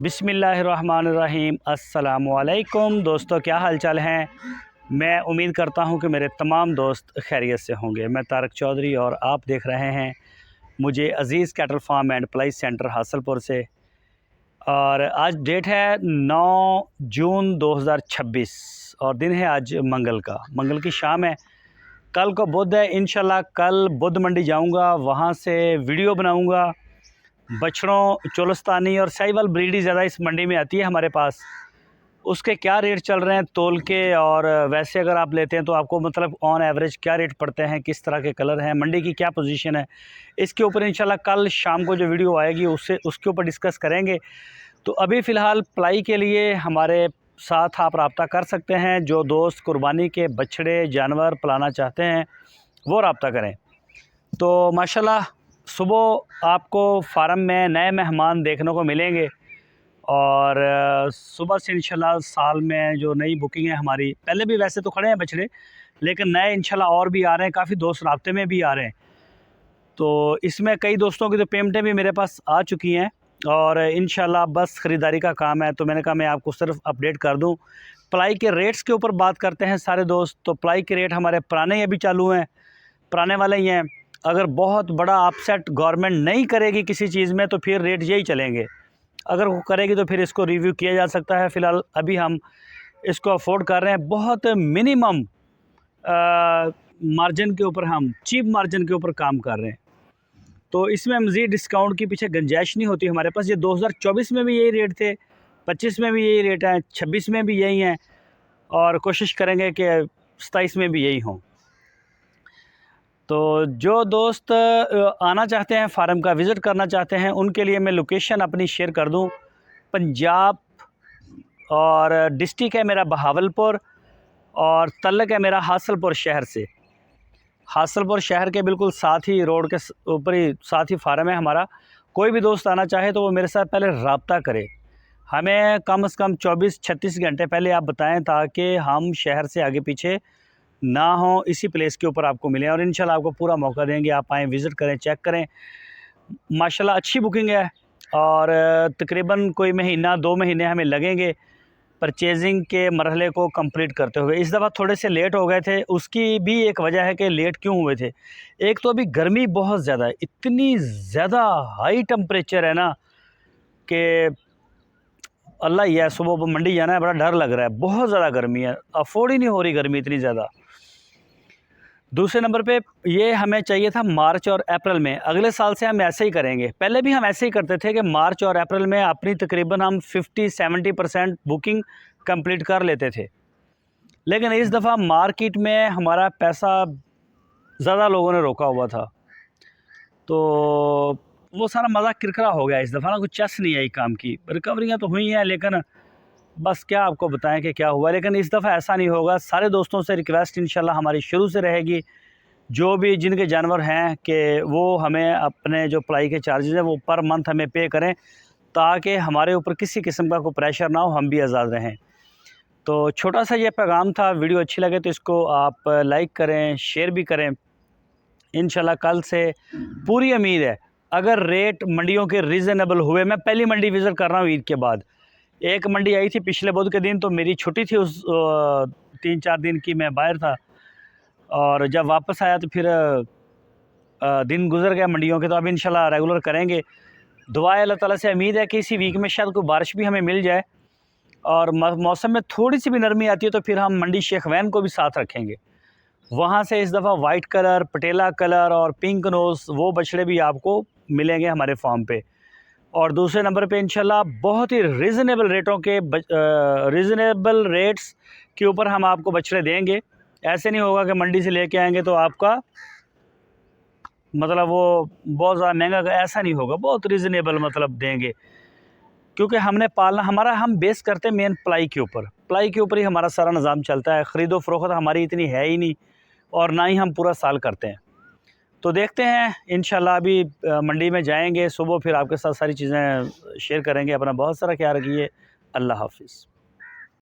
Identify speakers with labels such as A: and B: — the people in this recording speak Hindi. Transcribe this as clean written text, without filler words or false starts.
A: बिस्मिल्लाहिर्रहमानिर्रहीम। अस्सलामुअलैकुम दोस्तों, क्या हाल चाल हैं। मैं उम्मीद करता हूं कि मेरे तमाम दोस्त खैरियत से होंगे। मैं तारक चौधरी और आप देख रहे हैं मुझे Aziz cattle farm and ply centre Hasalpur से। और आज डेट है 9 जून 2026 और दिन है आज मंगल की शाम है। कल को बुध है। इंशाल्लाह कल बुध मंडी जाऊंगा, वहां से वीडियो बनाऊंगा। बछड़ों चोलस्तानी और साहिवाल ब्रीड ही ज़्यादा इस मंडी में आती है हमारे पास। उसके क्या रेट चल रहे हैं तोल के, और वैसे अगर आप लेते हैं तो आपको मतलब ऑन एवरेज क्या रेट पड़ते हैं, किस तरह के कलर हैं, मंडी की क्या पोजीशन है, इसके ऊपर इंशाल्लाह कल शाम को जो वीडियो आएगी उसके ऊपर डिस्कस करेंगे। तो अभी फ़िलहाल प्लाई के लिए हमारे साथ आप रब्ता कर सकते हैं। जो दोस्त कुर्बानी के बछड़े जानवर पलाना चाहते हैं वो रब्ता करें। तो माशाल्लाह सुबह आपको फार्म में नए मेहमान देखने को मिलेंगे और सुबह से इंशाल्लाह साल में जो नई बुकिंग है हमारी, पहले भी वैसे तो खड़े हैं बछड़े, लेकिन नए इंशाल्लाह और भी आ रहे हैं। काफ़ी दोस्त राब्ते में भी आ रहे हैं। तो इसमें कई दोस्तों की तो पेमेंटें भी मेरे पास आ चुकी हैं और इंशाल्लाह बस ख़रीदारी का काम है। तो मैंने कहा मैं आपको सिर्फ अपडेट कर दूं। प्लाई के रेट्स के ऊपर बात करते हैं सारे दोस्त। तो प्लाई के रेट हमारे पुराने ही अभी चालू हैं, पुराने वाले ही हैं। अगर बहुत बड़ा अपसेट गवर्नमेंट नहीं करेगी किसी चीज़ में तो फिर रेट यही चलेंगे। अगर वो करेगी तो फिर इसको रिव्यू किया जा सकता है। फ़िलहाल अभी हम इसको अफोर्ड कर रहे हैं। बहुत मिनिमम मार्जिन के ऊपर, हम चीप मार्जिन के ऊपर काम कर रहे हैं। तो इसमें मज़ीद डिस्काउंट की पीछे गुंजाइश नहीं होती हमारे पास। ये 2024 में भी यही रेट थे, 25 में भी यही रेट हैं, 26 में भी यही हैं और कोशिश करेंगे कि 27 में भी यही हों। तो जो दोस्त आना चाहते हैं, फार्म का विज़िट करना चाहते हैं, उनके लिए मैं लोकेशन अपनी शेयर कर दूं। पंजाब और डिस्ट्रिक्ट है मेरा बहावलपुर और तल्लक है मेरा हासलपुर शहर से। हासलपुर शहर के बिल्कुल साथ ही, रोड के ऊपर ही साथ ही फार्म है हमारा। कोई भी दोस्त आना चाहे तो वो मेरे साथ पहले रब्ता करे। हमें कम से कम 24-36 घंटे पहले आप बताएं ताकि हम शहर से आगे पीछे ना हो, इसी प्लेस के ऊपर आपको मिले और इंशाल्लाह आपको पूरा मौका देंगे। आप आएँ, विज़िट करें, चेक करें। माशाल्लाह अच्छी बुकिंग है और तकरीबन कोई महीना 2 महीने हमें लगेंगे परचेजिंग के मरहले को कंप्लीट करते हुए। इस दफ़ा थोड़े से लेट हो गए थे, उसकी भी एक वजह है कि लेट क्यों हुए थे। एक तो अभी गर्मी बहुत ज़्यादा है, इतनी ज़्यादा हाई टेम्परेचर है ना कि अल्लाह ही है। सुबह मंडी जाना है, बड़ा डर लग रहा है। बहुत ज़्यादा गर्मी है, अफोर्ड ही नहीं हो रही गर्मी इतनी ज़्यादा। दूसरे नंबर पे ये हमें चाहिए था मार्च और अप्रैल में। अगले साल से हम ऐसे ही करेंगे। पहले भी हम ऐसे ही करते थे कि मार्च और अप्रैल में अपनी तकरीबन हम 50-70% बुकिंग कंप्लीट कर लेते थे। लेकिन इस दफ़ा मार्केट में हमारा पैसा ज़्यादा लोगों ने रोका हुआ था, तो वो सारा मज़ा किरकिरा हो गया। इस दफ़ा ना कुछ चस नहीं आई काम की। रिकवरियाँ तो हुई हैं, लेकिन बस क्या आपको बताएं कि क्या हुआ। लेकिन इस दफ़ा ऐसा नहीं होगा। सारे दोस्तों से रिक्वेस्ट इंशाल्लाह हमारी शुरू से रहेगी, जो भी जिनके जानवर हैं, कि वो हमें अपने जो प्लाई के चार्जेस हैं वो पर मंथ हमें पे करें, ताकि हमारे ऊपर किसी किस्म का कोई प्रेशर ना हो, हम भी आज़ाद रहें। तो छोटा सा ये पैगाम था। वीडियो अच्छी लगे तो इसको आप लाइक करें, शेयर भी करें। इंशाल्लाह कल से पूरी उम्मीद है, अगर रेट मंडियों के रीज़नेबल हुए। मैं पहली मंडी विज़िट कर रहा हूँ ईद के बाद। एक मंडी आई थी पिछले बुध के दिन, तो मेरी छुट्टी थी उस 3-4 दिन की, मैं बाहर था और जब वापस आया तो फिर दिन गुजर गया मंडियों के। तो अब इंशाल्लाह रेगुलर करेंगे। दुआ है, अल्लाह ताला से उम्मीद है कि इसी वीक में शायद कोई बारिश भी हमें मिल जाए और मौसम में थोड़ी सी भी नरमी आती है तो फिर हम मंडी शेख वैन को भी साथ रखेंगे। वहाँ से इस दफ़ा वाइट कलर, पटेला कलर और पिंक नोज़ वो बछड़े भी आपको मिलेंगे हमारे फार्म पे। और दूसरे नंबर पे इंशाल्लाह बहुत ही रीज़नेबल रेटों के रीज़नेबल रेट्स के ऊपर हम आपको बछड़े देंगे। ऐसे नहीं होगा कि मंडी से लेके आएंगे तो आपका मतलब वो बहुत ज़्यादा महंगा, ऐसा नहीं होगा। बहुत रीज़नेबल मतलब देंगे, क्योंकि हमने पालना, हमारा हम बेस करते हैं मेन प्लाई के ऊपर। प्लाई के ऊपर ही हमारा सारा निज़ाम चलता है। ख़रीदो फ़रोख्त हमारी इतनी है ही नहीं और ना ही हम पूरा साल करते हैं। तो देखते हैं इंशाल्लाह। अभी मंडी में जाएंगे सुबह, फिर आपके साथ सारी चीज़ें शेयर करेंगे। अपना बहुत सारा ख्याल रखिए। अल्लाह हाफ़िज़।